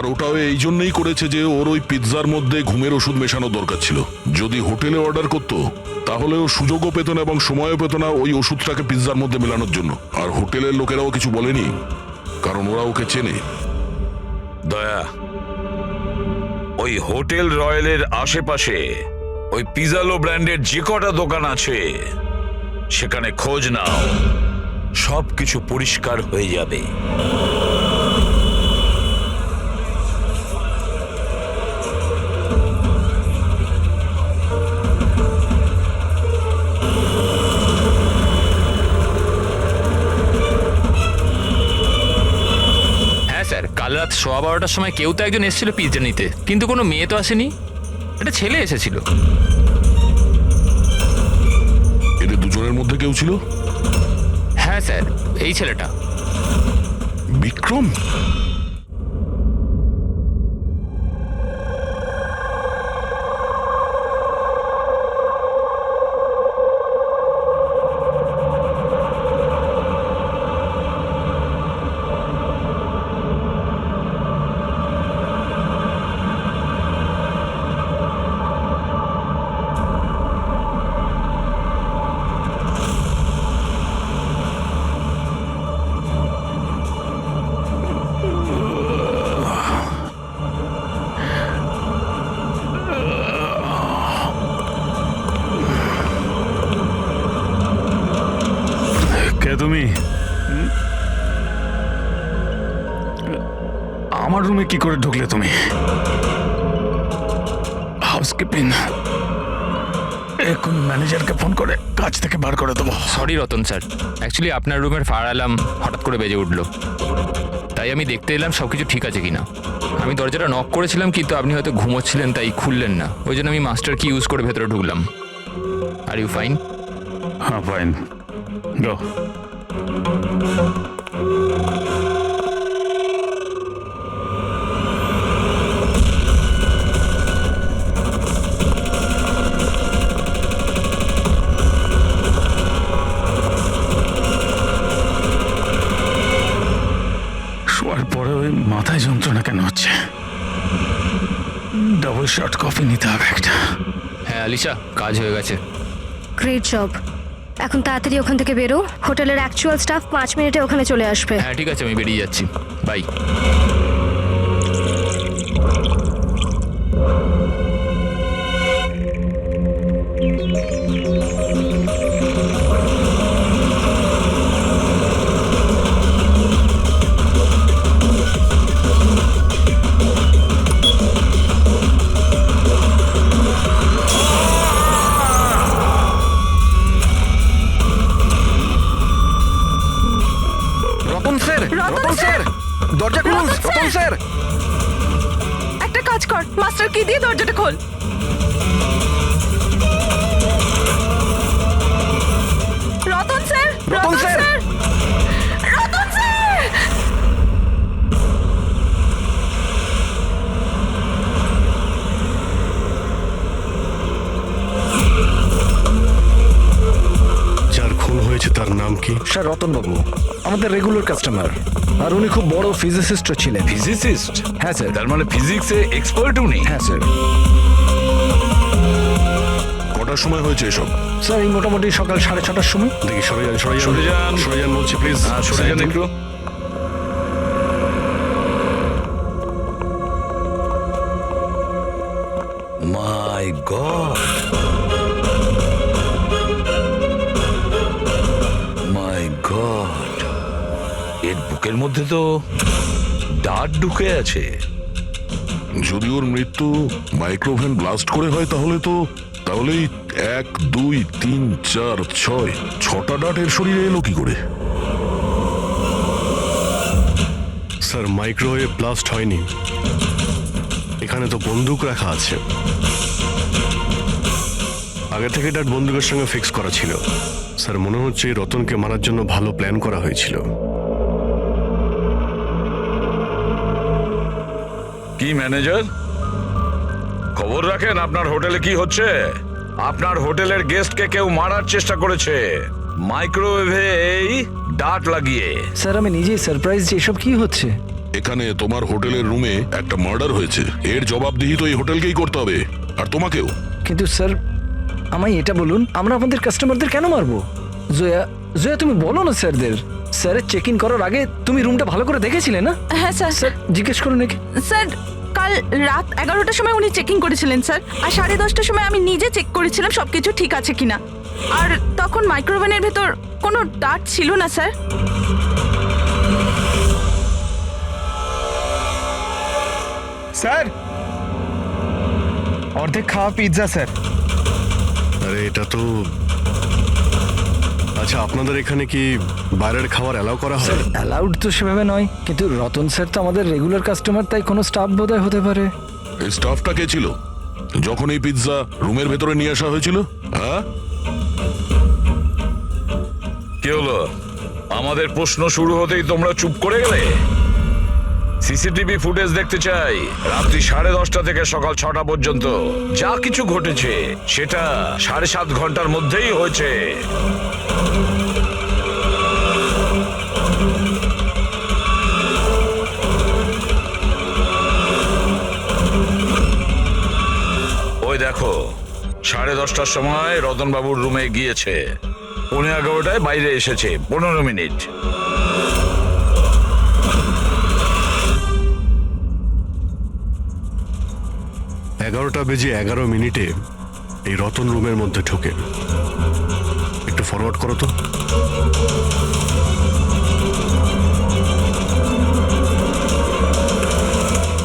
আর ওটাও এই জন্যই করেছে যে ওর ওই পিৎজার মধ্যে ঘুমের ওষুধ মেশানো দরকার ছিল। যদি হোটেলে অর্ডার করতো তাহলে ও সুযোগও পেত না এবং সময়ও পেত না ওই ওষুধটাকে পিৎজার মধ্যে মেলানোর জন্য। আর হোটেলের লোকেরাও কিছু বলেনি, কারণ ওরা ওকে চেনে। দয়া, ওই হোটেল রয়্যালের আশেপাশে ওই পিজালো ব্র্যান্ডের যে কটা দোকান আছে সেখানে খোঁজ নাও, সবকিছু পরিষ্কার হয়ে যাবে। কাল রাত 12:15টার সময় কেউ তো একজন এসেছিল পিৎজা নিতে, কিন্তু কোনো মেয়ে তো আসেনি, একটা ছেলে এসেছিল। এদের দুজনের মধ্যে কেউ ছিল? হ্যাঁ স্যার, এই ছেলেটা। বিক্রম? তুমি আমার রুমে কি করে ঢুকলে? তুমি হাউসকিপিং, এখন ম্যানেজারকে ফোন করে কাজ থেকে বার করে দেবো। সরি রতন স্যার, অ্যাকচুয়ালি আপনার রুমের ফায়ার অ্যালার্ম হঠাৎ করে বেজে উঠলো, তাই আমি দেখতে এলাম সব কিছু ঠিক আছে কিনা। আমি দরজাটা নক করেছিলাম, কিন্তু আপনি হয়তো ঘুমোচ্ছিলেন তাই খুললেন না, ওই জন্য আমি মাস্টার কি ইউজ করে ভেতরে ঢুকলাম। Are you fine? হ্যাঁ ফাইন, গো। শোয়ার পরে ওই মাথায় যন্ত্রণা কেন হচ্ছে? ডাবল শট কফি নিতে হবে একটা। হ্যাঁ আলিশা, কাজ হয়ে গেছে। Great job. এখন তাড়াতাড়ি ওখান থেকে বেরো, হোটেলের অ্যাকচুয়াল স্টাফ 5 মিনিটে ওখানে চলে আসবে। হ্যাঁ ঠিক আছে, আমি বেরিয়ে যাচ্ছি, বাই। দরজা খুলুন রতন স্যার। একটা কাজ কর, মাস্টার কি দিয়ে দরজাটা খোল। Ratan sir, Ratan sir, Ratan sir. যার খুন হয়েছে তার নাম কি? স্যার রতন বাবু আমাদের রেগুলার কাস্টমার, আর উনি খুব বড় ফিজিসিস্টও ছিলেন। ফিজিসিস্ট? হ্যাঁ স্যার। তার মানে ফিজিক্সে এক্সপার্ট উনি? হ্যাঁ স্যার। কটার সময় হয়েছে এসব? স্যার এই মোটামুটি সকাল 6:30টার সময়। দেখি সরে যান, সরে যান, সরে যান। সরে যান বলছি, প্লিজ সরে যান একটু। মাই গড, মাই গড, এর বুকের মধ্যে তো ডার্ট ঢুকে আছে। যদি ওর মৃত্যু মাইক্রোভেন ব্লাস্ট করে হয় তাহলেই 1, 2, 3, 4, 6টা ডাট এর শরীরে এলো কি করে? স্যার মাইক্রোওয়েভ ব্লাস্ট হয়নি, এখানে তো বন্দুক রাখা আছে। আগে থেকে ডাট বন্দুকের সঙ্গে ফিক্স করা ছিল। স্যার মনে হচ্ছে এই রতনকে মারার জন্য ভালো প্ল্যান করা হয়েছিল। কি ম্যানেজার, খবর রাখেন আপনার হোটেলে কি হচ্ছে? আপনার হোটেলের গেস্টকে কেউ মারার চেষ্টা করেছে মাইক্রোওয়েভে এই ডার্ট লাগিয়ে। স্যার আমি নিজেই সারপ্রাইজ যে এসব কি হচ্ছে। এখানে তোমার হোটেলের রুমে একটা মার্ডার হয়েছে, এর জবাবদিহি তো এই হোটেলকেই করতে হবে, আর তোমাকেও। কিন্তু স্যার আমায় এটা বলুন, আমরা আমাদের কাস্টমারদের কেন মারবো? জয়া, জয়া তুমি বলো না স্যারদের। স্যারের চেক ইন করার আগে তুমি রুমটা ভালো করে দেখেছিলে না? হ্যাঁ স্যার। স্যার জিজ্ঞেস করুন নাকি। স্যার কাল রাত 11টার সময় উনি চেকিং করেছিলেন স্যার, আর 10:30টার সময় আমি নিজে চেক করেছিলাম সবকিছু ঠিক আছে কিনা। আর তখন মাইক্রোওভেনের ভেতর কোনো ডার্ট ছিল না স্যার। স্যার অর্ধেক খাওয়া পিৎজা স্যার। আরে এটা তো, আচ্ছা আপনাদের এখানে কি বাইরের খাবার অ্যালাউ করা হয়? অ্যালাউড তো সেভাবে নয়, কিন্তু রতন স্যার তো আমাদের রেগুলার কাস্টমার, তাই কোনো স্টাফ বোধহয় হতে পারে। এই স্টাফটা কে ছিল যখন এই পিৎজা রুমের ভেতরে নিয়ে আসা হয়েছিল? হ্যাঁ, কি হলো? আমাদের প্রশ্ন শুরু হতেই তোমরা চুপ করে গেলে। সিসিটিভি ফুটেজ দেখতে চাই। রাত্রি 10:30 থেকে সকাল 6টা পর্যন্ত যা কিছু ঘটেছে সেটা 7.5 ঘন্টার মধ্যেই হয়েছে। ওই দেখো, 10:30টার সময় রতনবাবুর রুমে গিয়েছে, 11:15টায় বাইরে এসেছে, 15 মিনিট। এগারোটা বেজে 11 মিনিটে এই রতন রুমের মধ্যে ঢোকে। একটু ফরওয়ার্ড করো তো।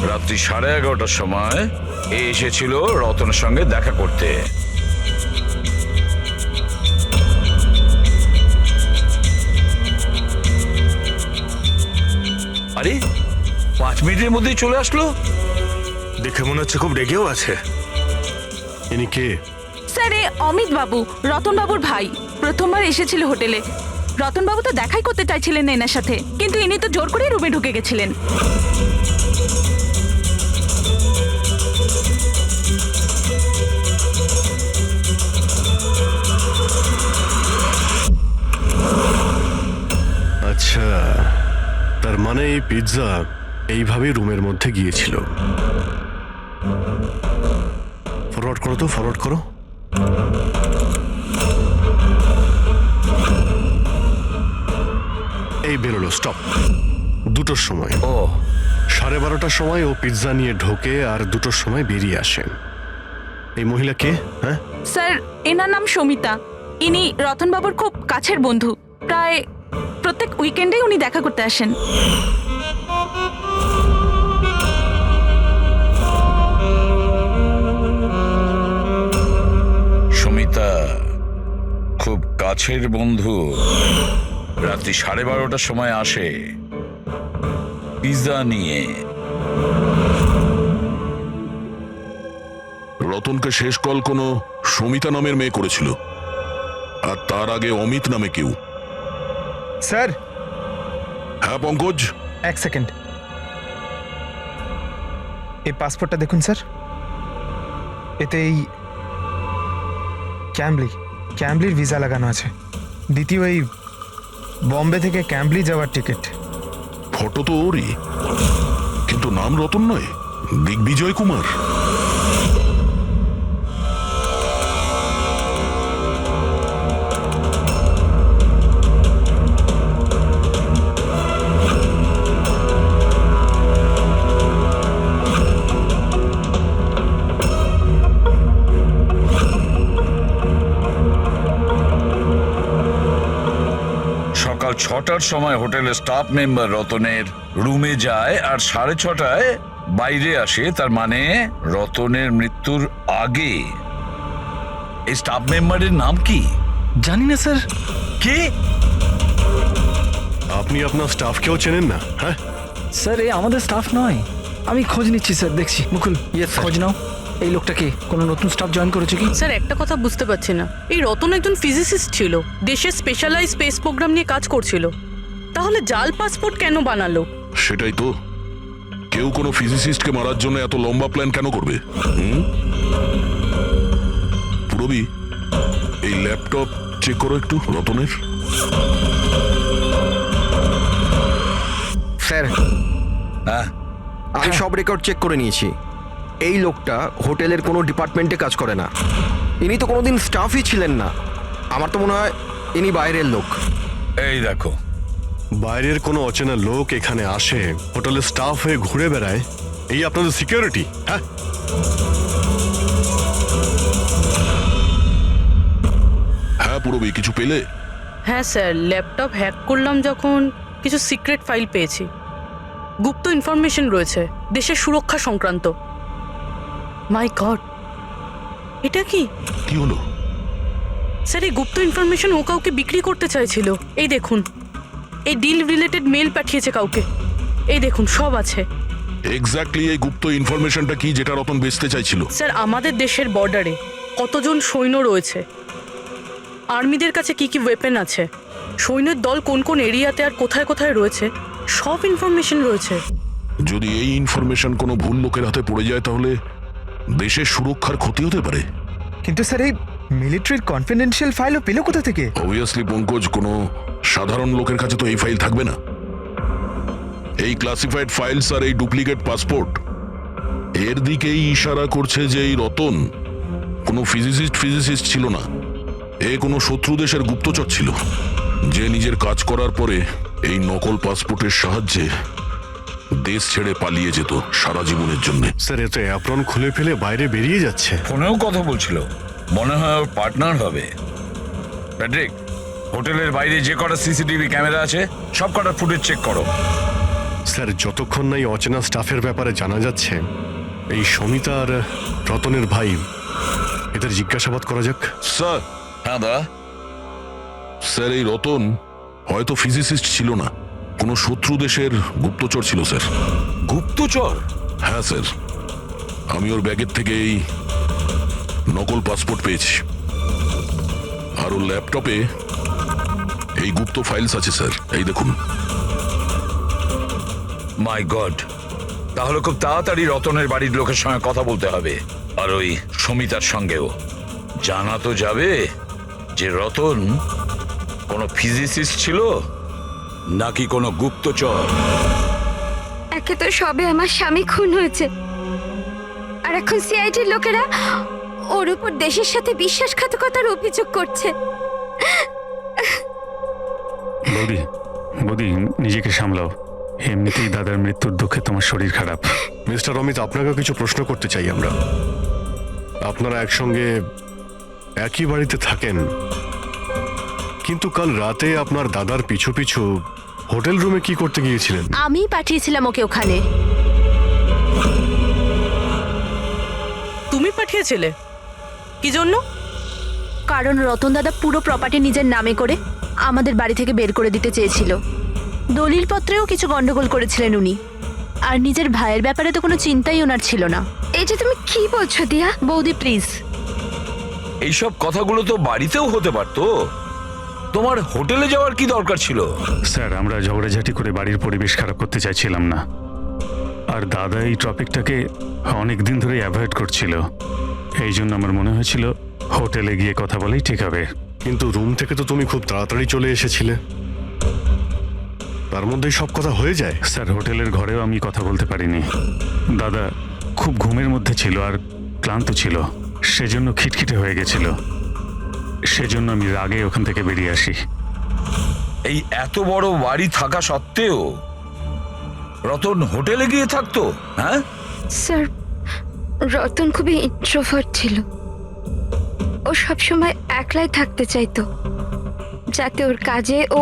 রাত্রি 11:30টার সময় এ এসেছিল রতনের সঙ্গে দেখা করতে। আরে 5 মিনিটের মধ্যেই চলে আসলো। দেখে মনে হচ্ছে খুব রেগেও আছে। ইনি কে? স্যার এ অমিত বাবু, রতন বাবুর ভাই। প্রথমবার এসেছিল হোটেলে। রতন বাবু তো দেখাই করতে চাইছিলেন এনার সাথে, কিন্তু ইনি তো জোর করে রুমে ঢুকে গেছিলেন। আচ্ছা, তার মানে এই পিৎজা এইভাবেই রুমের মধ্যে গিয়েছিল। ফরওয়ার্ড করো তো, ফরওয়ার্ড করো। এই বেরোলো, স্টপ। 2টোর সময়, ও 12:30টার সময় ও পিৎজা নিয়ে ঢোকে আর 2টোর সময় বেরিয়ে আসে। এই মহিলা কে? হ্যাঁ স্যার এনার নাম সমিতা। ইনি রতন বাবুর খুব কাছের বন্ধু। প্রায় প্রত্যেক উইকেন্ডেই উনি দেখা করতে আসেন। সুমিতা খুব কাছের বন্ধু, রাত্রি 12:30টার সময় আসে পিৎজা নিয়ে। রতনকে শেষ কল কোনো সমিতা নামের মেয়ে করেছিল, আর তার আগে অমিত নামে কেউ। স্যার হ্যাঁ পঙ্কজ, 1 সেকেন্ড, এই পাসপোর্টটা দেখুন স্যার। এতে এই ক্যাম্বলির ভিসা লাগানো আছে। দ্বিতীয় এই বম্বে থেকে ক্যাম্বলি যাওয়ার টিকিট। ফটো তো ওরই, কিন্তু নাম রতন নয়, দিগ্বিজয় কুমার। সকাল 6টার সময় হোটেলের স্টাফ মেম্বার রতনের রুমে যায় আর 6:30টায় বাইরে আসে। তার মানে রতনের মৃত্যুর আগে। এই স্টাফ মেম্বারের নাম কি? জানি না স্যার। কে? আপনি আপনার স্টাফকেও চেনেন না? হ্যাঁ স্যার এ আমাদের স্টাফ নয়। আমি খোঁজ নিচ্ছি স্যার, দেখছি। মুকুল, খোঁজ নাও। এই লোকটাকে কোনো নতুন স্টাফ জয়েন করেছে কি? স্যার একটা কথা বুঝতে পারছি না, এই রতন একজন ফিজিসিস্ট ছিল, দেশের স্পেশালাইজ স্পেস প্রোগ্রাম নিয়ে কাজ করছিল, তাহলে জাল পাসপোর্ট কেন বানালো? সেটাই তো, কেউ কোনো ফিজিসিস্টকে মারার জন্য এত লম্বা প্ল্যান কেন করবে? পুরবি, এই ল্যাপটপ চেক করো একটু রতনের। স্যার হ্যাঁ আমি সব রেকর্ড চেক করে নিয়েছি। এই লোকটা হোটেলের কোনো ডিপার্টমেন্টে কাজ করে না। ইনি তো কোনোদিন স্টাফই ছিলেন না। আমার তো মনে হয় ইনি বাইরের লোক। এই দেখো, বাইরের কোনো অচেনা লোক এখানে আসে, হোটেলের স্টাফ হয়ে ঘুরে বেড়ায়, এই আপনাদের সিকিউরিটি? হ্যাঁ, হ্যাঁ পুরবী, কিছু পেলে? হ্যাঁ স্যার, ল্যাপটপ হ্যাক করলাম যখন কিছু সিক্রেট ফাইল পেয়েছি। গুপ্ত ইনফরমেশন রয়েছে দেশের সুরক্ষা সংক্রান্ত। মাই গড, এটা কি? কি হলো? স্যার এই গুপ্ত ইনফরমেশন ও কাউকে বিক্রি করতে চাইছিল। এই দেখুন, এই ডিল রিলেটেড মেল পাঠিয়েছে কাউকে। এই দেখুন, সব আছে। এক্স্যাক্টলি এই গুপ্ত ইনফরমেশনটা কি যেটা রতন বেচতে চাইছিল? স্যার আমাদের দেশের বর্ডারে কতজন সৈন্য রয়েছে, আর্মিদের কাছে কি কি ওয়েপেন আছে, সৈন্যের দল কোন কোন এরিয়াতে আর কোথায় কোথায় রয়েছে, সব ইনফরমেশন রয়েছে। যদি এই ইনফরমেশন কোনো ভুল লোকের হাতে পড়ে যায় তাহলে দেশের সুরক্ষার ক্ষতি হতে পারে। কিন্তু স্যার এই মিলিটারির কনফিডেন্সিয়াল ফাইলও পেলো কোথা থেকে? অবভিয়াসলি পঙ্কজ, কোনো সাধারণ লোকের কাছে তো এই ফাইল থাকবে না। এই ক্লাসিফাইড ফাইলস আর এই ডুপ্লিকেট পাসপোর্ট এর দিকেই ইশারা করছে যে এই রতন কোনো ফিজিসিস্ট ছিল না। এ কোনো শত্রু দেশের গুপ্তচর ছিল, যে নিজের কাজ করার পরে এই নকল পাসপোর্টের সাহায্যে দেশ ছেড়ে পালিয়ে যেত সারা জীবনের জন্য। স্যার এ তো অ্যাপ্রন খুলে ফেলে বাইরে বেরিয়ে যাচ্ছে। ফোনেও কথা বলছিল, মনে হয় ওর পার্টনার হবে। প্যাট্রিক, হোটেলের বাইরে যে কটা সিসিটিভি ক্যামেরা আছে সব কটা ফুটেজ চেক করো। স্যার যতক্ষণ না এই অচেনা স্টাফের ব্যাপারে জানা যাচ্ছে, এই সমিতা আর রতনের ভাই, এদের জিজ্ঞাসাবাদ করা যাক। স্যার, হ্যাঁ দা, স্যার এই রতন হয়তো ফিজিসিস্ট ছিল না, কোনো শত্রু দেশের গুপ্তচর ছিল স্যার। গুপ্তচর? হ্যাঁ স্যার, আমি ওর ব্যাগের থেকে এই নকল পাসপোর্ট পেয়েছি, আর ওর ল্যাপটপে এই গুপ্ত ফাইলস আছে স্যার, এই দেখুন। মাই গড, তাহলে খুব তাড়াতাড়ি রতনের বাড়ির লোকের সঙ্গে কথা বলতে হবে, আর ওই সমিতার সঙ্গেও। জানা তো যাবে যে রতন কোনো ফিজিসিস্ট ছিল নাকি কোনো গুপ্তচর। একে তো সবে আমার স্বামী খুন হয়েছে, আর এখন সিআইডির লোকেরা ওর উপর দেশের সাথে বিশ্বাসঘাতকতার অভিযোগ করছে। বৌদি, বৌদি নিজেকে সামলাও। এমনিতেই দাদার মৃত্যুর দুঃখে তোমার শরীর খারাপ। মিস্টার অমিত, আপনাকেও কিছু প্রশ্ন করতে চাই আমরা। আপনারা একসঙ্গে একই বাড়িতে থাকেন, কিন্তু কাল রাতে আপনার দাদার পিছু পিছু হোটেল রুমে কি করতে গিয়েছিলেন? আমি পাঠিয়েছিলাম ওকে ওখানে। তুমি পাঠিয়েছিলে? কি জন্য? কারণ রতন দাদা পুরো প্রপার্টি নিজের নামে করে আমাদের বাড়ি থেকে বের করে দিতে চেয়েছিল। দলিলপত্রেও কিছু গন্ডগোল করেছিলেন উনি, আর নিজের ভাইয়ের ব্যাপারে তো কোনো চিন্তাই ওনার ছিল না। এই যে তুমি কি বলছো দিয়া? বৌদি প্লিজ। এইসব কথাগুলো তো বাড়িতেও হতে পারতো, তোমার হোটেলে যাওয়ার কি দরকার ছিল? স্যার আমরা ঝগড়াঝাটি করে বাড়ির পরিবেশ খারাপ করতে চাইছিলাম না, আর দাদা এই টপিকটাকে অনেক দিন ধরে অ্যাভয়েড করছিল। এই জন্য আমার মনে হয়েছিল হোটেলে গিয়ে কথা বলেই ঠিক হবে। কিন্তু রুম থেকে তো তুমি খুব তাড়াতাড়ি চলে এসেছিলে, তার মধ্যেই সব কথা হয়ে যায়। স্যার হোটেলের ঘরেও আমি কথা বলতে পারিনি। দাদা খুব ঘুমের মধ্যে ছিল আর ক্লান্ত ছিল, সেজন্য খিটখিটে হয়ে গেছিল। সেজন্য আমি রাগে ওখান থেকে বেরিয়ে আসি। এই এত বড় বাড়ি থাকা সত্ত্বেও রতন হোটেলে গিয়ে থাকতো? হ্যাঁ স্যার, রতন খুবই ইন্ট্রোভার্ট ছিল। ও সবসময় একলাই থাকতে চাইতো, যাতে ওর কাজে ও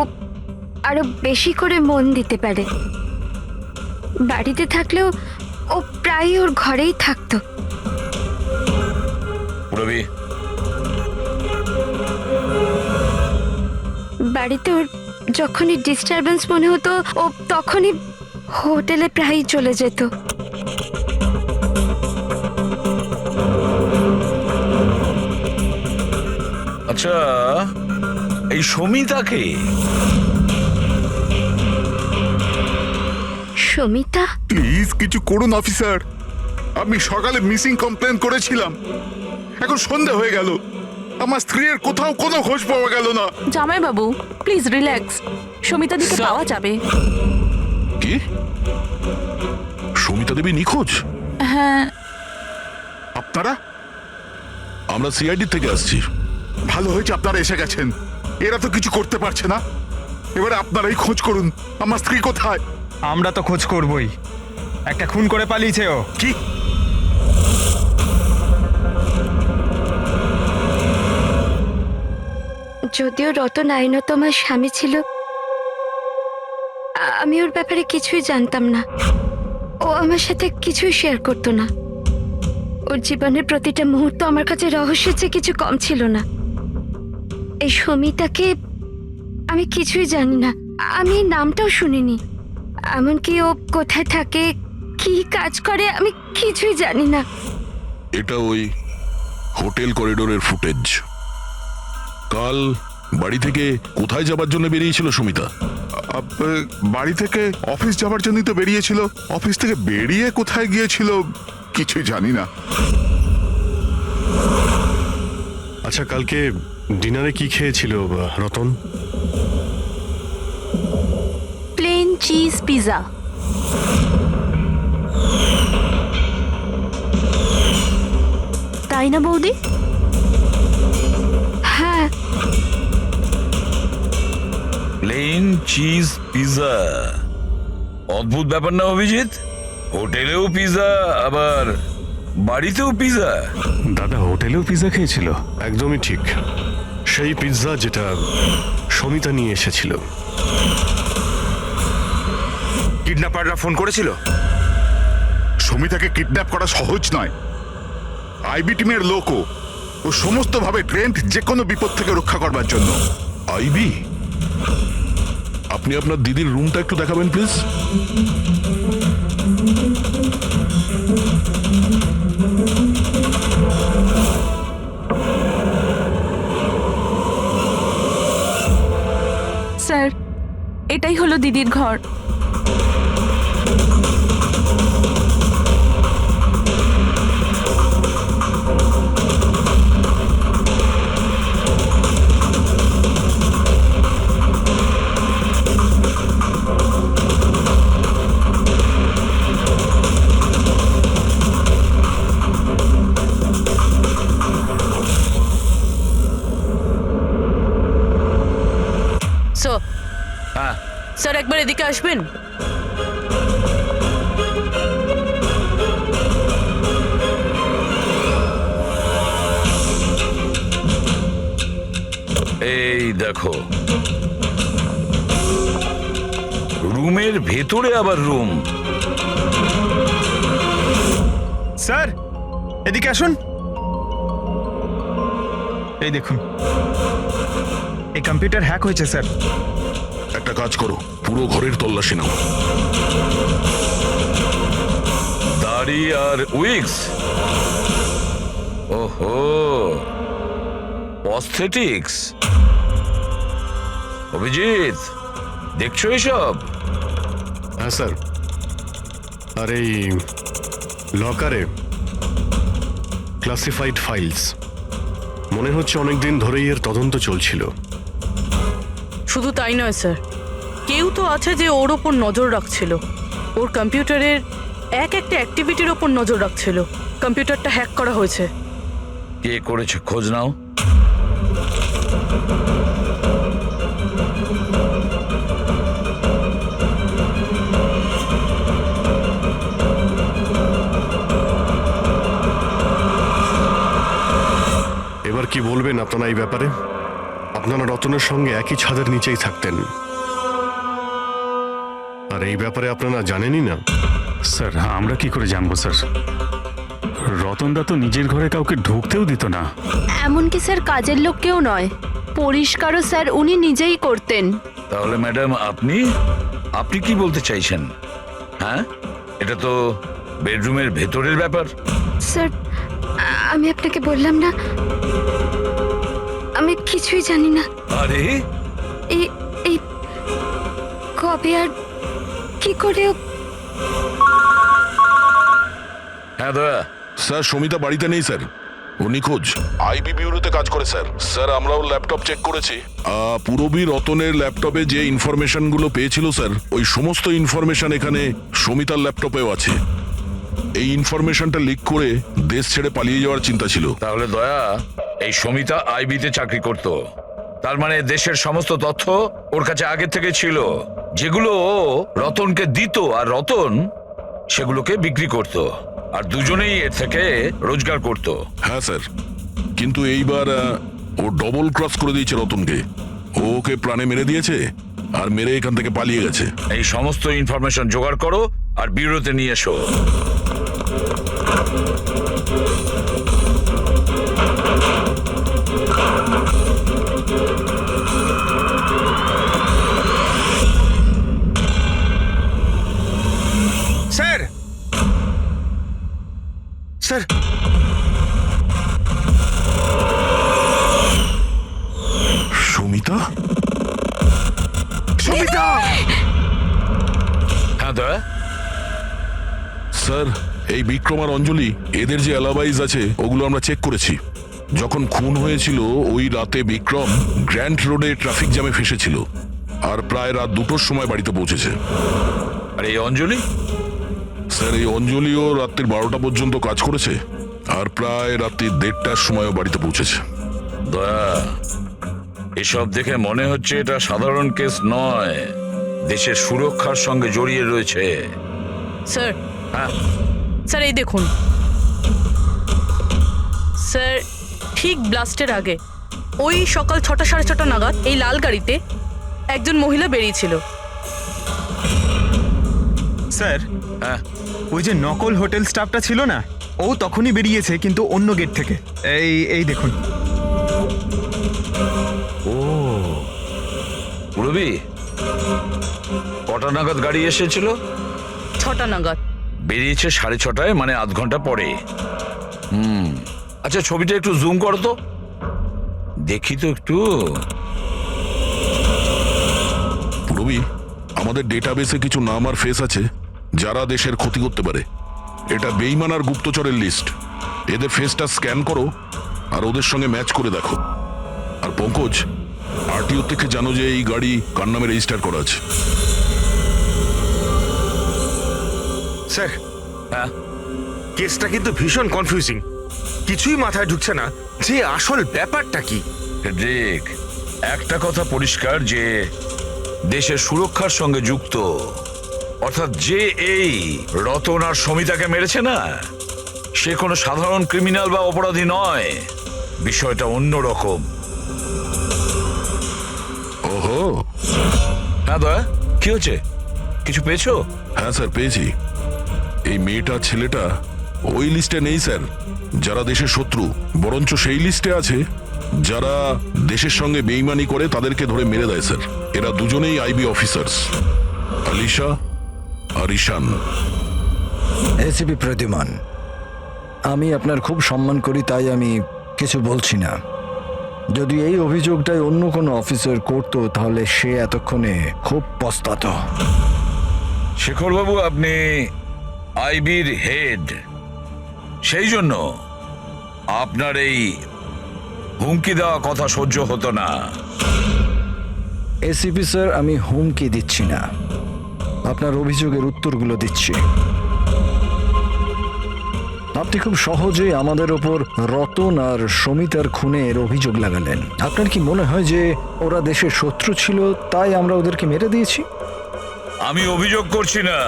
আরো বেশি করে মন দিতে পারে। বাড়িতে থাকলেও ও প্রায়ই ওর ঘরেই থাকতো। রবি, বাড়িতে ওর যখনই ডিস্টারবেন্স মনে হতো ও তখনই হোটেলে প্রায়ই চলে যেত। আচ্ছা এই সমিতাকে? সমিতা? প্লিজ কিছু করুন অফিসার, আমি সকালে মিসিং কমপ্লেন করেছিলাম, এখন সন্ধ্যা হয়ে গেল, আমার স্ত্রীর কোথাও কোনো খোঁজ পাওয়া গেল না। জামাই বাবু প্লিজ রিল্যাক্স, সমিতা দিকে পাওয়া যাবে। কি? সমিতা দেবী নিখোঁজ? হ্যাঁ, আপনারা? আমরা সিআইডি থেকে আসছি। ভালো হয়েছে আপনারা এসে গেছেন। এরা তো কিছু করতে পারছে না। এবারে আপনারাই খোঁজ করুন, আমার স্ত্রী কোথায়? আমরা তো খোঁজ করবই। একটা খুন করে পালিয়েছে ও। কি? যদিও রতন আইনত আমার স্বামী ছিল, আমি ওর ব্যাপারে কিছুই জানতাম না। ও আমার সাথে কিছুই শেয়ার করতো না। ওর জীবনের প্রতিটা মুহূর্ত আমার কাছে রহস্যের চেয়ে কিছু কম ছিল না। এই সমিতাকে আমি কিছুই জানি না, আমি নামটাও শুনিনি। এমনকি ও কোথায় থাকে, কি কাজ করে, আমি কিছুই জানি না। এটা ওই হোটেল করিডোরের ফুটেজ। কাল বাড়ি থেকে কোথায় যাবার জন্য বেরিয়েছিল সুমিতা? বাড়ি থেকে অফিস যাবার জন্যই তো বেরিয়েছিল। অফিস থেকে বেরিয়ে কোথায় গিয়েছিল কিছুই জানি না। আচ্ছা, কালকে ডিনারে কি খেয়েছিল রতন? Plane cheese pizza. তাই না বৌদি? হ্যাঁ, প্লেন চিজ পিৎজা, অদ্ভুত ব্যাপার না অভিজিৎ? হোটেলেও পিৎজা, আবার বাড়িতেও পিৎজা। দাদা হোটেলেও পিৎজা খেয়েছিল? একদমই ঠিক, সেই পিৎজা যেটা সমিতা নিয়ে এসেছিল। কিডন্যাপাররা ফোন করেছিল। সমিতাকে কিডন্যাপ করা সহজ নয়। আইবি টিমের লোকও ও সমস্তভাবে ট্রেন্ড যে কোনো বিপদ থেকে রক্ষা করবার জন্য। আইবি? আপনি আপনার দিদির রুমটা একটু দেখাবেন প্লিজ। স্যার, এটাই হলো দিদির ঘর। হ্যাঁ, স্যার একবার এদিকে আসবেন। এই দেখো, রুমের ভেতরে আবার রুম। স্যার এদিকে আসুন। এই দেখুন, এই কম্পিউটার হ্যাক হয়েছে স্যার। একটা কাজ করো, পুরো ঘরের তল্লাশি নাও। দাড়ি আর উইগস, ওহো, প্রস্থেটিক্স। অভিজিৎ, দেখছো এসব? হ্যাঁ স্যার। আর এই লকারে ক্লাসিফাইড ফাইলস, মনে হচ্ছে অনেকদিন ধরেই এর তদন্ত চলছিল। শুধু তাই নয় স্যার, কেউ তো আছে যে ওর ওপর নজর রাখছিল। ওর কম্পিউটারের একটা অ্যাক্টিভিটির ওপর নজর রাখছিল। কম্পিউটারটা হ্যাক করা হয়েছে। কে করেছে খোঁজ নাও। এবার কি বলবেন আপনারা এই ব্যাপারে? আপনারা রতনের সঙ্গে একই ছাদের নিচেই থাকতেন, আর এই ব্যাপারে আপনারা জানেনই না। স্যার আমরা কি করে জানবো স্যার? রতনদা তো নিজের ঘরে কাউকে ঢুকতেও দিত না। এমনকি স্যার কাজের লোক কেউ নয়, পরিষ্কারও স্যার উনি নিজেই করতেন। তাহলে ম্যাডাম, আপনি আপনি কি বলতে চাইছেন? হ্যাঁ, এটা তো বেডরুমের ভেতরের ব্যাপার। স্যার আমি আপনাকে বললাম না, আমি কিছুই জানি না। আরে, এই এই কবে আর কি করে হ্যাঁ দয়া। স্যার সমিতা বাড়িতে নেই স্যার। ও নিখোঁজ আইবি বিউরোতে কাজ করে স্যার। স্যার আমরাও ল্যাপটপ চেক করেছি। পুরবী রতনের ল্যাপটপে যে ইনফরমেশনগুলো পেয়েছিল স্যার, ওই সমস্ত ইনফরমেশন এখানে সমিতার ল্যাপটপেও আছে। এই ইনফরমেশনটা লিক করে দেশ ছেড়ে পালিয়ে যাওয়ার চিন্তা ছিল। তাহলে দয়া, এই সমিতা আইবিতে চাকরি করত, তার মানে দেশের সমস্ত তথ্য ওর কাছে আগে থেকে ছিল, যেগুলো ও রতনকে দিত আর রতন সেগুলোকে বিক্রি করত, আর দুজনেই এর থেকে রোজগার করত। হ্যাঁ স্যার, কিন্তু এইবার ও ডবল ক্রস করে দিয়েছে রতনকে। ও ওকে প্রাণে মেরে দিয়েছে আর মেরে এখান থেকে পালিয়ে গেছে। এই সমস্ত ইনফরমেশন জোগাড় করো আর ব্যুরোতে নিয়ে এসো। Sir sir Sumita, Sumita! হ্যাঁ দয়া, স্যার এই বিক্রম আর অঞ্জলি এদের যে অ্যালাবাইজ আছে ওগুলো আমরা চেক করেছি। যখন খুন হয়েছিল ওই রাতে বিক্রম গ্র্যান্ড রোডে ট্রাফিক জ্যামে ফেসেছিল আর প্রায় রাত 2টোর সময় বাড়িতে পৌঁছেছে। আর এই অঞ্জলি? স্যার এই অঞ্জলিও রাত্রির 12টা পর্যন্ত কাজ করেছে আর প্রায় রাত্রি 1:30টার সময়ও বাড়িতে পৌঁছেছে। দয়া, এসব দেখে মনে হচ্ছে এটা সাধারণ কেস নয়, দেশের সুরক্ষার সঙ্গে জড়িয়ে রয়েছে। স্যার, হ্যাঁ স্যার এই দেখুন স্যার, ঠিক ব্লাস্টের আগে ওই সকাল 6টা সাড়ে 6টা নাগাদ এই লাল গাড়িতে একজন মহিলা বেরিয়েছিল। স্যার, হ্যাঁ, ওই যে নকল হোটেল স্টাফটা ছিল না, ও তখনই বেরিয়েছে কিন্তু অন্য গেট থেকে। এই দেখুন। ও পুরবী, কটা নাগাদ গাড়ি এসেছিল? 6টা নাগাদ। বেরিয়েছে 6:30, মানে আধ ঘন্টা পরে। আচ্ছা ছবিটা একটু জুম করো তো, দেখি তো একটু। পুরবী, আমাদের ডেটাবেসে কিছু নাম আর ফেস আছে যারা দেশের ক্ষতি করতে পারে। এটা বেইমান আর গুপ্তচরের লিস্ট। এদের ফেসটা স্ক্যান করো আর ওদের সঙ্গে ম্যাচ করে দেখো। আর পঙ্কজ, আরটিও থেকে জানো যে এই গাড়ি কার নামে রেজিস্টার করা আছে। স্যার, হ্যাঁ, কেসটা কিন্তু ভীষণ কনফিউজিং। কিছুই মাথায় ঢুকছে না যে আসল ব্যাপারটা কি। দেখ, একটা কথা পরিষ্কার যে দেশের সুরক্ষার সঙ্গে যুক্ত, অর্থাৎ যে এই রতন আর সমিতাকে মেরেছে না, সে কোনো সাধারণ ক্রিমিনাল বা অপরাধী নয়। বিষয়টা অন্যরকম। ওহো, হ্যাঁ দয়া, কি হচ্ছে? কিছু পেয়েছো? হ্যাঁ স্যার পেয়েছি। এই মেয়েটা ছেলেটা ওই লিস্টে নেই স্যার যারা দেশের শত্রু, বরঞ্চ সেই লিস্টে আছে যারা দেশের সঙ্গে বেইমানি করে তাদেরকে ধরে মেরে দেয় স্যার। এরা দুজনেই আইবি অফিসার্স, আলিশা আর ঈশান। এসিপি প্রতিমান, আমি আপনার খুব সম্মান করি, তাই আমি কিছু বলছি না। যদি এই অভিযোগটাই অন্য কোনো অফিসার করতো তাহলে সে এতক্ষণে খুব পস্তাতো। শেখরবাবু, আপনি আইবির হেড, সেই জন্য আপনার এই হুমকি দেওয়া কথা সহ্য হতো না। এসিপি স্যার, আমি হুমকি দিচ্ছি না, আপনার অভিযোগের উত্তরগুলো দিচ্ছি। আপনি খুব সহজেই আমাদের ওপর রতন আর সমিতার খুনের অভিযোগ লাগালেন। আপনার কি মনে হয় যে ওরা দেশের শত্রু ছিল তাই আমরা ওদেরকে মেরে দিয়েছি? আমি অভিযোগ করছি না,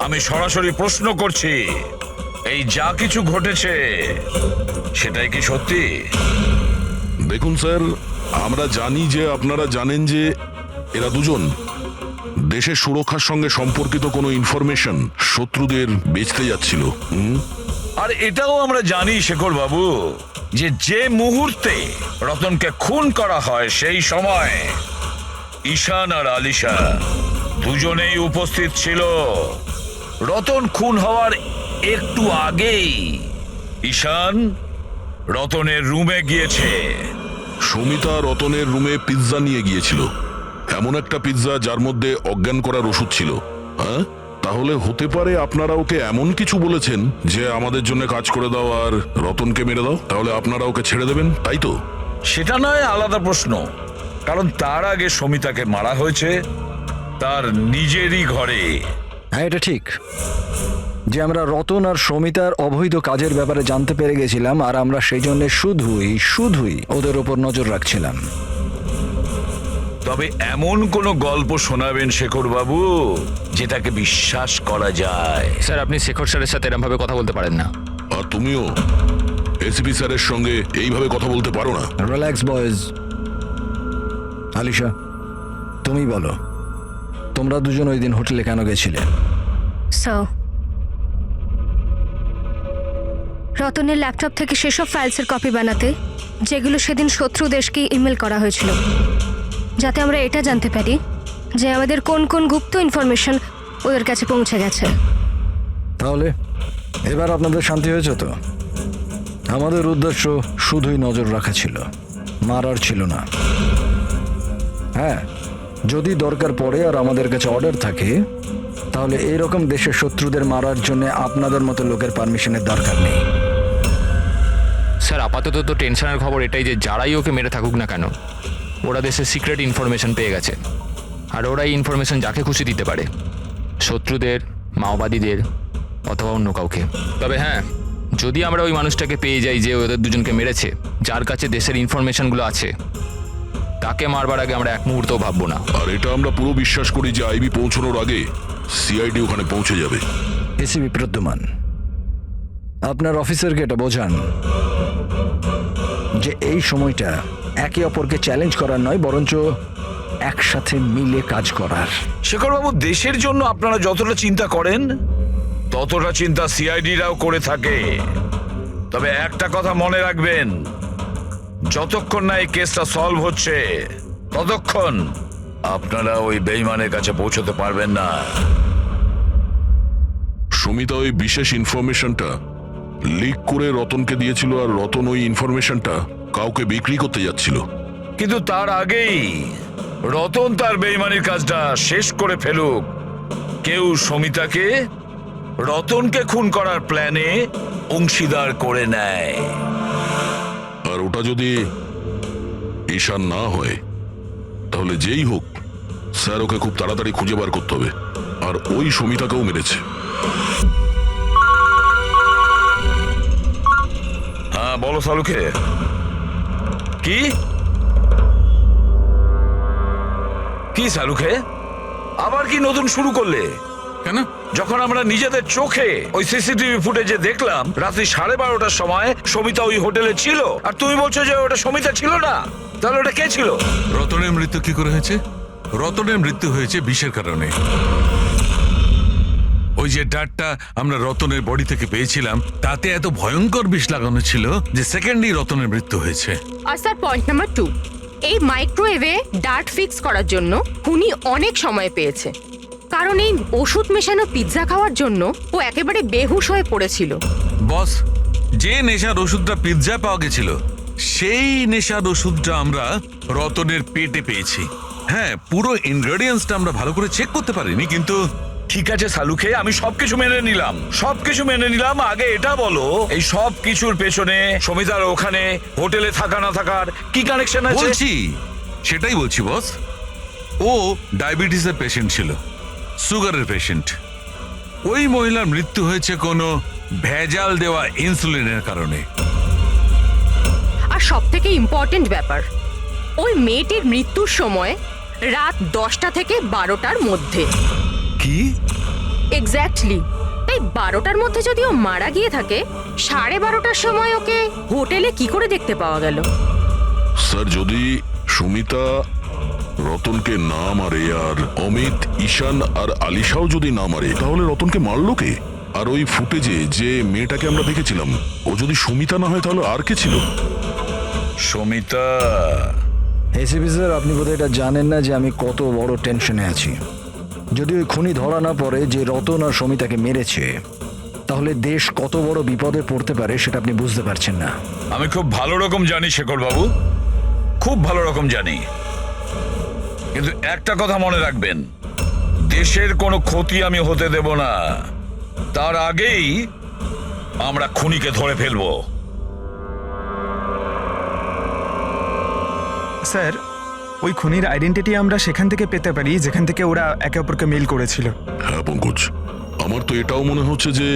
আমি সরাসরি প্রশ্ন করছি। এই যা কিছু ঘটেছে সেটাই কি সত্যি? দেখুন স্যার, আমরা জানি যে আপনারা জানেন যে এরা দুজন দেশের সুরক্ষার সঙ্গে সম্পর্কিত কোনো ইনফরমেশন শত্রুদের বেচতে যাচ্ছিল। আর এটাও আমরা জানি শেখর বাবু যে যে মুহূর্তে রতনকে খুন করা হয় সেই সময় ঈশান আর আলিশা দুজনেই উপস্থিত ছিল। রতন খুন হওয়ার একটু আগেই ঈশান রতনের রুমে গিয়েছে। সমিতা রতনের রুমে পিৎজা নিয়ে গিয়েছিল, এমন একটা পিৎজা যার মধ্যে অজ্ঞান করার ওষুধ ছিল। হ্যাঁ, তাহলে হতে পারে আপনারা ওকে এমন কিছু বলেছেন যে আমাদের জন্য কাজ করে দাও আর রতনকে মেরে দাও, তাহলে আপনারা ওকে ছেড়ে দেবেন, তাই তো? সেটা নয় আলাদা প্রশ্ন, কারণ তার আগে সমিতাকে মারা হয়েছে তার নিজেরই ঘরে। হ্যাঁ, এটা ঠিক যে আমরা রতন আর সমিতার অবৈধ কাজের ব্যাপারে জানতে পেরে গেছিলাম, আর আমরা সেই জন্য শুধুই ওদের ওপর নজর রাখছিলাম। তবে এমন কোন গল্প শোনাবেন শেখর বাবু যেটাকে বিশ্বাস করা যায়? স্যার, আপনি শেখর স্যারের সাথে এরকম ভাবে কথা বলতে পারেন না। আর তুমিও এসিপি স্যারের সঙ্গে এইভাবে কথা বলতে পারো না। Relax boys. আলিশা, তুমি বলো, তোমরা দুজন ওই দিন হোটেলে কেন গেছিলে? স্যার, রতনের ল্যাপটপ থেকে সেসব ফাইলসের কপি বানাতে যেগুলো সেদিন শত্রু দেশকে ইমেল করা হয়েছিল, যাতে আমরা এটা জানতে পারি যে আমাদের কোন কোন গুপ্ত ইনফরমেশন ওদের কাছে পৌঁছে গেছে। তাহলে এবার আপনাদের শান্তি হয়েছে তো? আমাদের উদ্দেশ্য শুধুই নজর রাখা ছিল, মারার ছিল না। হ্যাঁ, যদি দরকার পড়ে আর আমাদের কাছে অর্ডার থাকে, তাহলে এইরকম দেশের শত্রুদের মারার জন্য আপনাদের মতো লোকের পারমিশনের দরকার নেই। স্যার, আপাতত তো টেনশনের খবর এটাই যে যারাই ওকে মেরে থাকুক না কেন, ওরা দেশের সিক্রেট ইনফরমেশন পেয়ে গেছে, আর ওরা এই ইনফরমেশন যাকে খুশি দিতে পারে, শত্রুদের, মাওবাদীদের অথবা অন্য কাউকে। তবে হ্যাঁ, যদি আমরা ওই মানুষটাকে পেয়ে যাই যে ওদের দুজনকে মেরেছে, যার কাছে দেশের ইনফরমেশনগুলো আছে, তাকে মারবার আগে আমরা এক মুহূর্তও ভাববো না। আর এটা আমরা পুরো বিশ্বাস করি যে আইবি পৌঁছানোর আগে সিআইডি ওখানে পৌঁছে যাবে। এসিপি প্রদ্যুমান, আপনার অফিসারকে এটা বোঝান যে এই সময়টা একে অপরকে চ্যালেঞ্জ করার নয়, বরঞ্চ একসাথে মিলে কাজ করার। শেখর বাবু, দেশের জন্য আপনারা যতটা চিন্তা করেন ততটা চিন্তা সিআইডিরাও করে থাকে। তবে একটা কথা মনে রাখবেন, যতক্ষণ না এই কেসটা সলভ হচ্ছে ততক্ষণ আপনারা ওই বেঈমানের কাছে পৌঁছতে পারবেন না। সুমিতা ওই বিশেষ ইনফরমেশনটা লিক করে রতনকে দিয়েছিল, আর রতন ওই ইনফরমেশনটা কাউকে বিক্রি করতে যাচ্ছিল। কিন্তু তার আগেই রতন তার বেঈমানির কাজটা শেষ করে ফেলুক, কেউ সমিতাকে রতনকে খুন করার প্ল্যানে অংশীদার করে নেয়। আর ওটা যদি ঈশান না হয়, তাহলে যেই হোক স্যার ওকে খুব তাড়াতাড়ি খুঁজে বার করতে হবে। আর ওই সমিতাকেও মেরেছে। হ্যাঁ বলো সালুকে। কি কি সালুকে, আবার কি নতুন শুরু করলে? কেন? যখন আমরা নিজেদের চোখে ওই সিসিটিভি ফুটেজে দেখলাম রাত্রি 12:30টার সময় সমিতা ওই হোটেলে ছিল, আর তুমি বলছো যে ওটা সমিতা ছিল না, তাহলে ওটা কে ছিল? রতনের মৃত্যু কি করে হয়েছে? রতনের মৃত্যু হয়েছে বিষের কারণে। ওই যে ডাটটা আমরা রতনের বডি থেকে পেয়েছিলাম, তাতে এত ভয়ঙ্কর বিষ লাগানো ছিল যে সেকেন্ডেই রতনের মৃত্যু হয়েছে। আর স্যার, পয়েন্ট নাম্বার 2, এই মাইক্রোওয়েভে ডার্ট ফিক্স করার জন্য খুনি অনেক সময় পেয়েছে, কারণ এই ওষুধ মেশানো পিৎজা খাওয়ার জন্য ও একেবারে বেহুশ হয়ে পড়েছিল। বস, যে নেশার ওষুধটা পিৎজা পাওয়া গেছিল, সেই নেশার ওষুধটা আমরা রতনের পেটে পেয়েছি। হ্যাঁ, পুরো ইনগ্রেডিয়েন্টসটা আমরা ভালো করে চেক করতে পারিনি, কিন্তু ঠিক আছে সালুকে, আমি সবকিছু মেনে নিলাম। আগে এটা বলো, এই সব কিছুর পেছনে সমিতার ওখানে হোটেলে থাকা না থাকার কি কানেকশন আছে? সেটাই বলছি বস। ও ডায়াবেটিসের পেশেন্ট ছিল, সুগারের পেশেন্ট। ওই মহিলার মৃত্যু হয়েছে কোনো ভেজাল দেওয়া ইনসুলিনের কারণে। আর সব থেকে ইম্পর্টেন্ট ব্যাপার, ওই মেয়েটির মৃত্যুর সময় রাত 10টা থেকে 12টার মধ্যে। কি? এক্স্যাক্টলি। এই 12টার মধ্যে যদি ও মারা গিয়ে থাকে, 12:30টার সময় ওকে হোটেলে কি করে দেখতে পাওয়া গেল? স্যার, যদি সুমিতা রতনকে না মারে আর অমিত, ঈশান আর আলিশাও যদি না মারে, তাহলে রতনকে মারলো কে? আর ওই ফুটেজে যে মেয়েটাকে আমরা দেখেছিলাম, ও যদি সুমিতা না হয় তাহলে আর কে ছিল? সমিতা। এসিপি স্যার, আপনি বোধহয় এটা জানেন না যে আমি কত বড় টেনশনে আছি। যদি ওই খুনি ধরা না পড়ে যে রতন আর সমিতাকে মেরেছে, তাহলে দেশ কত বড় বিপদে পড়তে পারে সেটা আপনি বুঝতে পারছেন না। আমি খুব ভালো রকম জানি শেখর বাবু, খুব ভালো রকম জানি, কিন্তু একটা কথা মনে রাখবেন, দেশের কোনো ক্ষতি আমি হতে দেব না। তার আগেই আমরা খুনিকে ধরে ফেলবো। স্যার, ওই খুনির আইডেন্টিটি আমরা সেখান থেকে পেতে পারি যেখান থেকে ওরা একে অপরকে মেল করেছিল। হ্যাঁ পঙ্কজ, আমার তো এটাও মনে হচ্ছে যে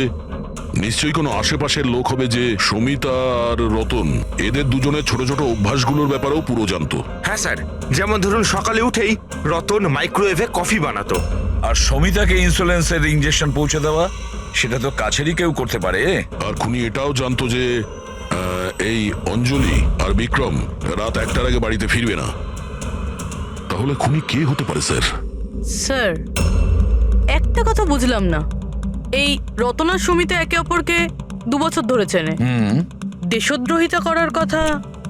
নিশ্চয়ই কোনো আশেপাশের লোক হবে যে সমিতা আর রতন এদের দুজনের ছোট ছোট অভ্যাসগুলোর ব্যাপারেও পুরো জানতো। হ্যাঁ স্যার, যেমন ধরুন সকালে উঠেই রতন মাইক্রোওয়েভে কফি বানাতো। আর সমিতাকে ইন্স্যুরেন্সের ইঞ্জেকশন পৌঁছে দেওয়া, সেটা তো কাছেরই কেউ করতে পারে। আর খুনি এটাও জানতো যে এই অঞ্জলি আর বিক্রম রাত 1টার আগে বাড়িতে ফিরবে না। তাহলে খুনি কে হতে পারে স্যার? স্যার, একটা কথা বুঝলাম না, এই রতনার সমিতা একে অপরকে 2 বছর ধরে চেনে, দেশদ্রোহিতা করার কথা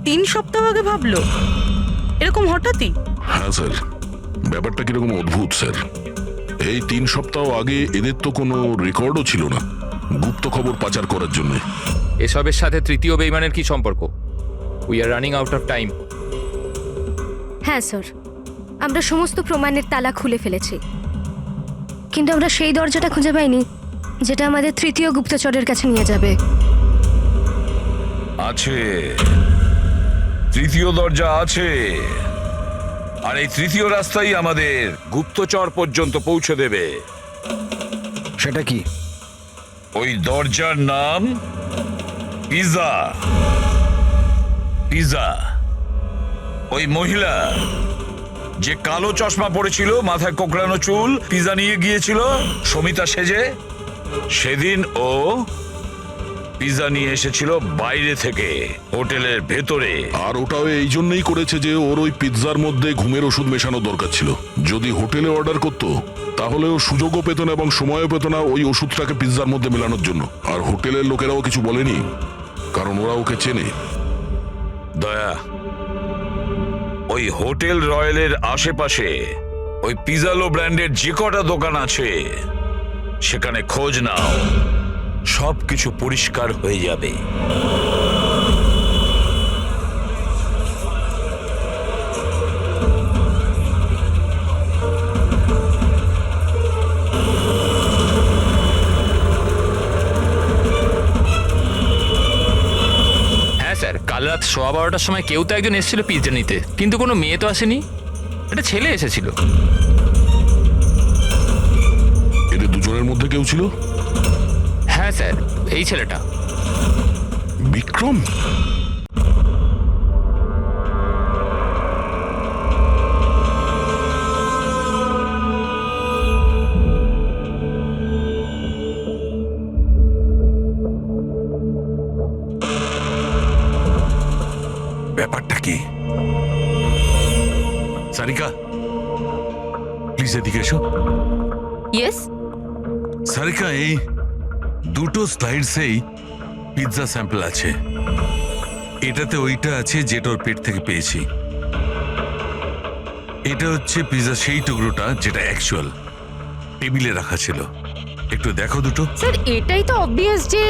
3 সপ্তাহ আগে ভাবলো, এরকম হঠাৎই? হ্যাঁ স্যার, ব্যাপারটা কিরকম অদ্ভুত স্যার। এই 3 সপ্তাহ আগে এদের তো কোনো রেকর্ডও ছিল না গুপ্ত খবর পাচার করার জন্য। এসবের সাথে তৃতীয় বেইমানের কি সম্পর্ক? We are running out of time. হ্যাঁ স্যার, আমরা সমস্ত প্রমাণের তালা খুলে ফেলেছি, কিন্তু আমরা সেই দরজাটা খুঁজে পাইনি যেটা আমাদের তৃতীয় গুপ্তচরের কাছে নিয়ে যাবে। আছে, তৃতীয় দরজা আছে, আর এই তৃতীয় রাস্তাই আমাদের গুপ্তচর পর্যন্ত পৌঁছে দেবে। সেটা কি? ওই দরজার নাম পিজা। পিজা। ওই মহিলা যে কালো চশমা পড়েছিল, মাথায় কোকড়ানো চুল, পিজা নিয়ে গিয়েছিল সমিতা সেজে, সেদিন ও পিজা নিয়ে এসেছিল বাইরে থেকে হোটেলের ভেতরে। আর ওটাও এই জন্যই করেছে যে ওর ওই পিৎজার মধ্যে ঘুমের ওষুধ মেশানো দরকার ছিল। যদি হোটেলে অর্ডার করতো তাহলে ও সুযোগও পেত না এবং সময়ও পেত না ওই ওষুধটাকে পিৎজার মধ্যে মেলানোর জন্য। আর হোটেলের লোকেরাও কিছু বলেনি, কারণ ওরা ওকে চেনে। দয়া, ওই হোটেল রয়্যালের আশেপাশে ওই পিজালো ব্র্যান্ডের যে কটা দোকান আছে সেখানে খোঁজ নাও, সব কিছু পরিষ্কার হয়ে যাবে। হ্যাঁ স্যার, কাল রাত 12:15টার সময় কেউ তো একজন এসেছিল পিৎজা নিতে, কিন্তু কোনো মেয়ে তো আসেনি, একটা ছেলে এসেছিল। এদের দুজনের মধ্যে কেউ ছিল? হ্যাঁ স্যার, এই ছেলেটা বিক্রম। ব্যাপারটা কি? সারিকা, প্লিজ এদিকে এসো। ইয়েস। সারিকা, এই দুটো স্লাইডসেই পিৎজা স্যাম্পল আছে। এটাতে ওইটা আছে যেটা ওর পেট থেকে পেয়েছি। এটা হচ্ছে পিৎজা সেই টুকরোটা যেটা অ্যাকচুয়াল টেবিলে রাখা ছিল। একটু দেখো দুটো। স্যার, এটাই তো অবভিয়াস যে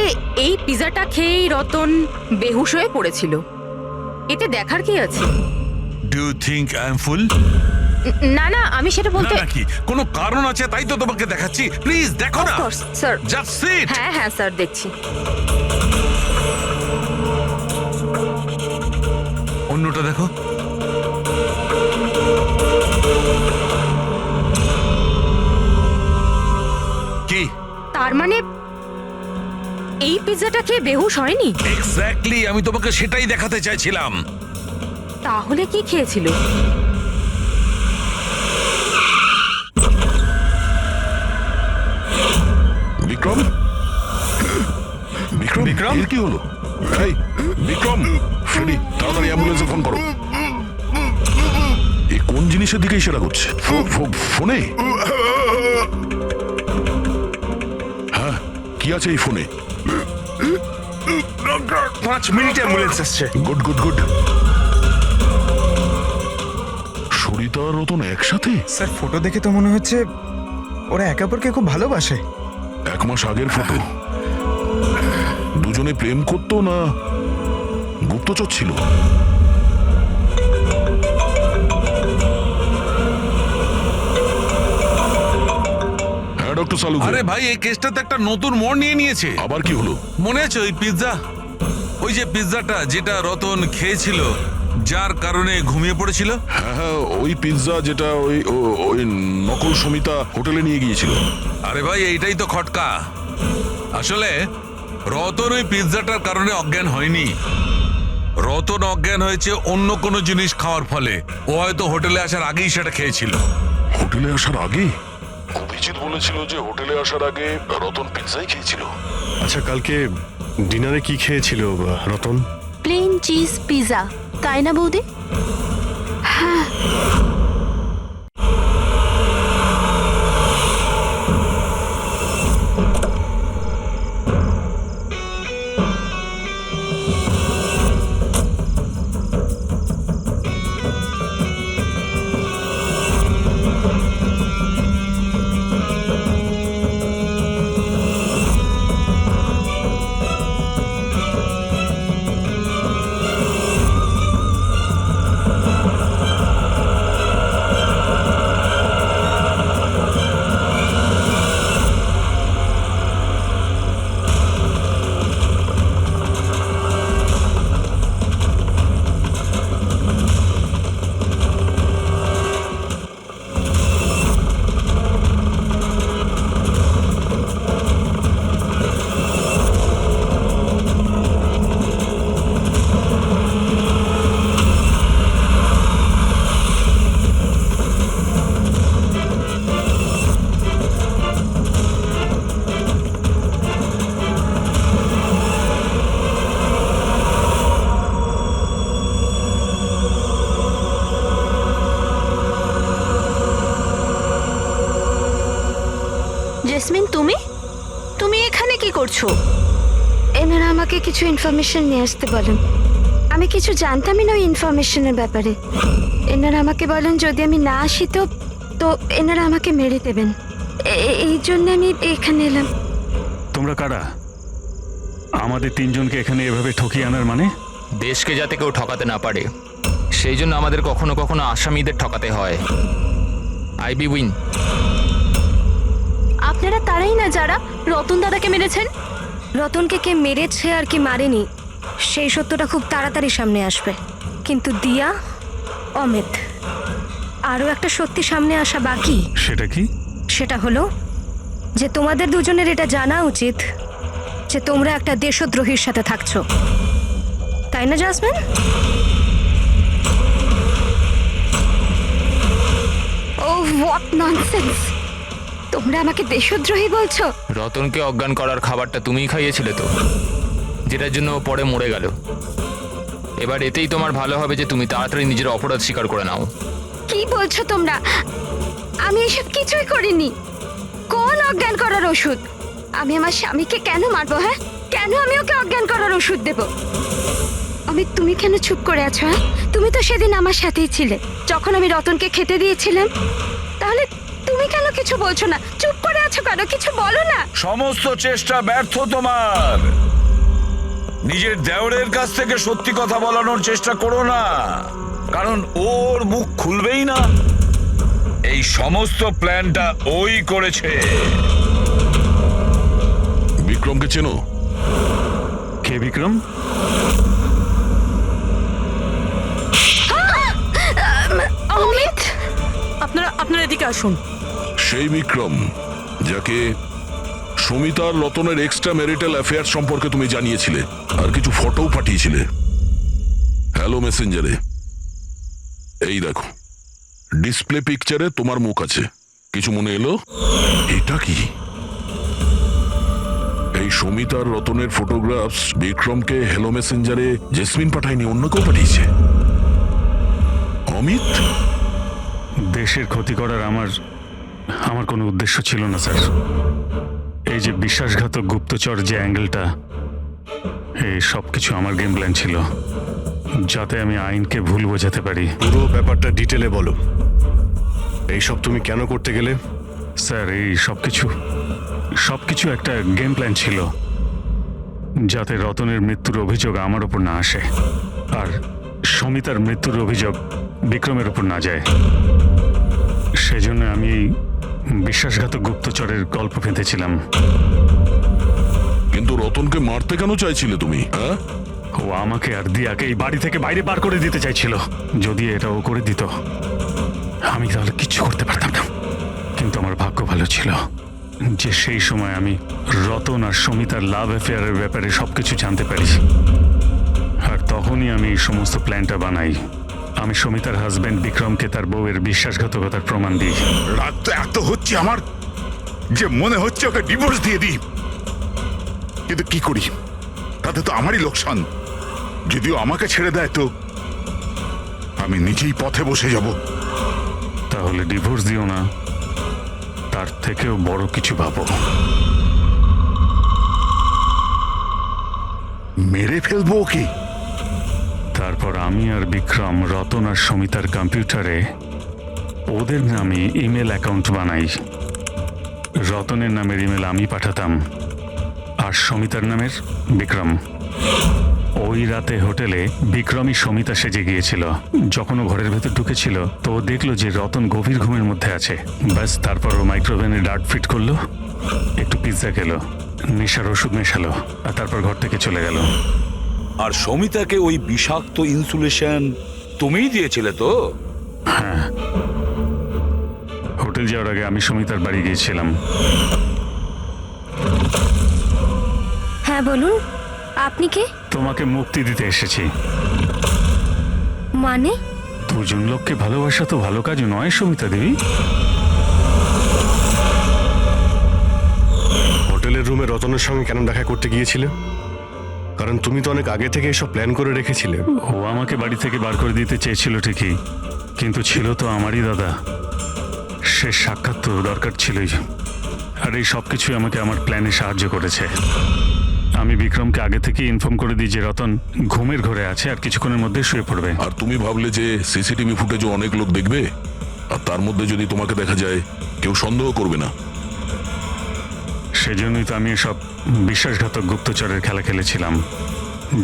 এই পিজাটা খেয়েই রতন বেহুশ হয়ে পড়েছিল। এতে দেখার কি আছে? Do you think I am fool? না না, আমি সেটা বলতে নাকি কোনো কারণ আছে তাই তো তোমাকে দেখাচ্ছি। প্লিজ দেখো না। Sir, just sit. হ্যাঁ হ্যাঁ স্যার, দেখছি। অন্যটা দেখো। কি তার মানে এই পিৎজাটা খেয়ে বেহুশ হয়নি? এক্স্যাক্টলি, আমি তোমাকে সেটাই দেখাতে চাইছিলাম। তাহলে কি খেয়েছিল? বিক্রম, বিক্রম, বিক্রম, এর কি হলো? এই বিক্রম, ফ্রেডি, তাড়াতাড়ি অ্যাম্বুলেন্সে ফোন করো। এই কোন জিনিসের দিকে ইশারা করছে? ফোনে? হ্যাঁ, কি আছে এই ফোনে? 5 মিনিটে অ্যাম্বুলেন্স আসছে। Good good good. সরিতা আর রতন একসাথে? স্যার, ফটো দেখে তো মনে হচ্ছে ওরা একে অপরকে খুব ভালোবাসে। 1 মাস আগের ফটো। দুজনে প্রেম করতো না গুপ্তচর ছিল? হ্যাঁ ডক্টর সালুকে, আরে ভাই এই কেসটা তো একটা নতুন মোড় নিয়ে নিয়েছে। আবার কি হলো? মনে আছে ওই পিৎজা, ওই যে পিৎজাটা যেটা রতন খেয়েছিল যার কারণে ঘুমিয়ে পড়েছিল? হ্যাঁ হ্যাঁ, ওই পিৎজা যেটা ওই নকল সমিতা হোটেলে নিয়ে গিয়েছিল। আরে ভাই এইটাই তো খটকা। আসলে রতন ওই পিৎজাটার কারণে অজ্ঞান হয়নি, রতন অজ্ঞান হয়েছে অন্য কোনো জিনিস খাওয়ার ফলে। ও হয়তো হোটেলে আসার আগেই সেটা খেয়েছিল। হোটেলে আসার আগে? অভিজিৎ বলেছিল যে হোটেলে আসার আগে রতন পিৎজাই খেয়েছিল। আচ্ছা, কালকে ডিনারে কি খেয়েছিল রতন? প্লেন চিজ পিৎজা, তাই না বৌদি? জেসমিন, তুমি এখানে কি করছো? এনারা আমাকে কিছু ইনফরমেশন নিয়ে আসতে বলেন। আমি কিছু জানতামই না ওই ইনফরমেশনের ব্যাপারে। এনারা আমাকে বলেন যদি আমি না আসি তো এনারা আমাকে মেরে দেবেন। এই জন্য আমি এখানে এলাম। তোমরা কারা? আমাদের তিনজনকে এখানে এভাবে ঠকিয়ে আনার মানে? দেশকে যাতে কেউ ঠকাতে না পারে সেই জন্য আমাদের কখনো কখনো আসামিদের ঠকাতে হয়। আইবি উইন। আপনারা তারাই না যারা রতন দাদাকে মেরেছেন? রতনকে কে মেরেছে আর কি মারেনি সেই সত্যটা খুব তাড়াতাড়ি সামনে আসবে। কিন্তু দিয়া, অমিত, আরও একটা সত্যি সামনে আসা বাকি। সেটা কি? সেটা হলো যে তোমাদের দুজনের এটা জানা উচিত যে তোমরা একটা দেশদ্রোহীর সাথে থাকছো, তাই না জাসমিন? O what nonsense! তোমরা আমাকে দেশদ্রোহী বলছো? রতনকে অজ্ঞান করার খাবারটা তুমিই খাইয়েছিলে তো, যেটার জন্য ও পরে মরে গেল। এবার এতেই তোমার ভালো হবে যে তুমি তাড়াতাড়ি নিজের অপরাধ স্বীকার করে নাও। কি বলছো তোমরা? আমি এসব কিছুই করিনি। কোন অজ্ঞান করার ওষুধ? আমি আমার স্বামীকে কেন মারবো? হ্যাঁ, কেন আমি ওকে অজ্ঞান করার ওষুধ দেব? তুমি কেন চুপ করে আছো? হ্যাঁ, তুমি তো সেদিন আমার সাথেই ছিলে যখন আমি রতনকে খেতে দিয়েছিলাম। তাহলে তুমি কেন কিছু বলছো না? চুপ করে আছো কেন? কিছু বলো না। সমস্ত চেষ্টা ব্যর্থ তোমার। নিজের দেওরের কাছ থেকে সত্যি কথা বলানোর চেষ্টা করো না, কারণ ওর মুখ খুলবেই না। এই সমস্ত প্ল্যানটা ওই করেছে। বিক্রমকে চেনো? কে বিক্রম? অমিত, আপনারা এদিকে আসুন। সেই বিক্রম যাকে সমিতার রতনের এক্সট্রা ম্যারিটাল অ্যাফেয়ার সম্পর্কে তুমি জানিয়েছিলে আর কিছু ফটোও পাঠিয়েছিলে হ্যালো মেসেঞ্জারে। এই দেখো, ডিসপ্লে পিকচারে তোমার মুখ আছে। কিছু মনে এলো? এটা কি? এই সমিতার রতনের ফটোগ্রাফস বিক্রমকে হ্যালো মেসেঞ্জারে জেসমিন পাঠায়নি, অন্য কেউ পাঠিয়েছে। অমিত, দেশের ক্ষতি করার আমার কোনো উদ্দেশ্য ছিল না স্যার। এই যে বিশ্বাসঘাতক গুপ্তচর যে অ্যাঙ্গেলটা, এই সব কিছু আমার গেম প্ল্যান ছিল, যাতে আমি আইনকে ভুল বোঝাতে পারি। পুরো ব্যাপারটা ডিটেলে বলো। এইসব তুমি কেন করতে গেলে? স্যার, এই সব কিছু একটা গেম প্ল্যান ছিল, যাতে রতনের মৃত্যুর অভিযোগ আমার ওপর না আসে আর সমিতার মৃত্যুর অভিযোগ বিক্রমের ওপর না যায়। সেজন্য আমি বিশ্বাসঘাতক গুপ্তচরের গল্প পেতেছিলাম। কিন্তু রতনকে মারতে কেন চাইছিলে তুমি, হ্যাঁ? ও আমাকে আর দিয়াকে এই বাড়ি থেকে বাইরে বার করে দিতে চাইছিল। যদি এটা ও করে দিত আমি তাহলে কিচ্ছু করতে পারতাম না। কিন্তু আমার ভাগ্য ভালো ছিল যে সেই সময় আমি রতন আর সমিতার লাভ অ্যাফেয়ারের ব্যাপারে সবকিছু জানতে পারি। আর তখনই আমি এই সমস্ত প্ল্যানটা বানাই। আমি সমিতার হাজবেন্ড বিক্রমকে তার বউয়ের বিশ্বাসঘাতকতার প্রমাণ দিই। রাত তো এত হচ্ছে আমার যে মনে হচ্ছে ওকে ডিভোর্স দিয়ে দিই, কিন্তু কি করি, তাতে তো আমারই লোকসান। যদিও আমাকে ছেড়ে দেয় তো আমি নিজেই পথে বসে যাব। তাহলে ডিভোর্স দিও না, তার থেকেও বড় কিছু ভাবো। মেরে ফেলবো ওকে? তারপর আমি আর বিক্রম রতন আর সমিতার কম্পিউটারে ওদের নামে ইমেল অ্যাকাউন্ট বানাই। রতনের নামের ইমেল আমি পাঠাতাম আর সমিতার নামের বিক্রম। ওই রাতে হোটেলে বিক্রমই সমিতা সেজে গিয়েছিল। যখন ও ঘরের ভেতর ঢুকেছিল তো ও দেখলো যে রতন গভীর ঘুমের মধ্যে আছে। ব্যাস, তারপর ও মাইক্রোওভেনে ডার্ট ফিট করলো, একটু পিৎজা খেলো, নেশার ওষুধ মেশালো আর তারপর ঘর থেকে চলে গেল। আর সমিতাকে ওই বিষাক্ত ইনসুলেশন তুমিই দিয়েছিলে তো? হ্যাঁ, হোটেল যাওয়ার আগে আমি সমিতার বাড়ি গিয়েছিলাম। হ্যাঁ বলুন, আপনি কে? তোমাকে মুক্তি দিতে এসেছি। মানে? দুজন লোককে ভালোবাসা তো ভালো কাজ নয় সমিতা দেবী। হোটেলের রুমে রতনের সঙ্গে কেন দেখা করতে গিয়েছিলে? কারণ তুমি তো অনেক আগে থেকে এসব প্ল্যান করে রেখেছিলে। ও আমাকে বাড়ি থেকে বার করে দিতে চেয়েছিল ঠিকই, কিন্তু ছিল তো আমারই দাদা। সে সাক্ষাৎ তো দরকার ছিলই। আর এই সব কিছুই আমাকে আমার প্ল্যানে সাহায্য করেছে। আমি বিক্রমকে আগে থেকে ইনফর্ম করে দিই যে রতন ঘুমের ঘরে আছে আর কিছুক্ষণের মধ্যে শুয়ে পড়বে। আর তুমি ভাবলে যে সিসিটিভি ফুটেজও অনেক লোক দেখবে, আর তার মধ্যে যদি তোমাকে দেখা যায় কেউ সন্দেহ করবে না। সেজন্যই তো আমি এসব বিশ্বাসঘাতক গুপ্তচরের খেলা খেলেছিলাম,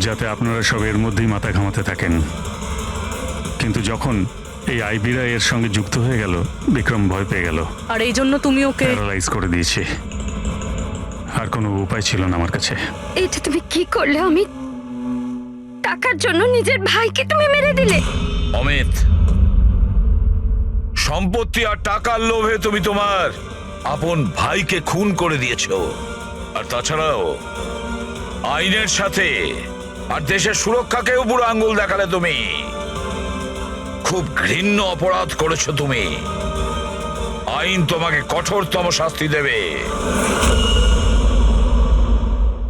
যাতে আপনারা সব এর মধ্যেই মাথা ঘামাতে থাকেন। কিন্তু যখন এই আইবিরা এর সঙ্গে যুক্ত হয়ে গেল, বিক্রম ভয় পেয়ে গেল। আর এই জন্য তুমি ওকে প্যারালাইজ করে দিয়েছি। আর কোনো উপায় ছিল না আমার কাছে। এটা তুমি কি করলে অমিত? টাকার জন্য নিজের ভাইকে তুমি মেরে দিলে। অমিত, সম্পত্তি আর টাকার লোভে তুমি তোমার আপন ভাইকে খুন করে দিয়েছো। আর তাছাড়াও আইনের সাথে আর দেশের সুরক্ষাকেও বুড়ো আঙ্গুল দেখালে তুমি। খুব ঘৃণ্য অপরাধ করেছো তুমি। আইন তোমাকে কঠোরতম শাস্তি দেবে।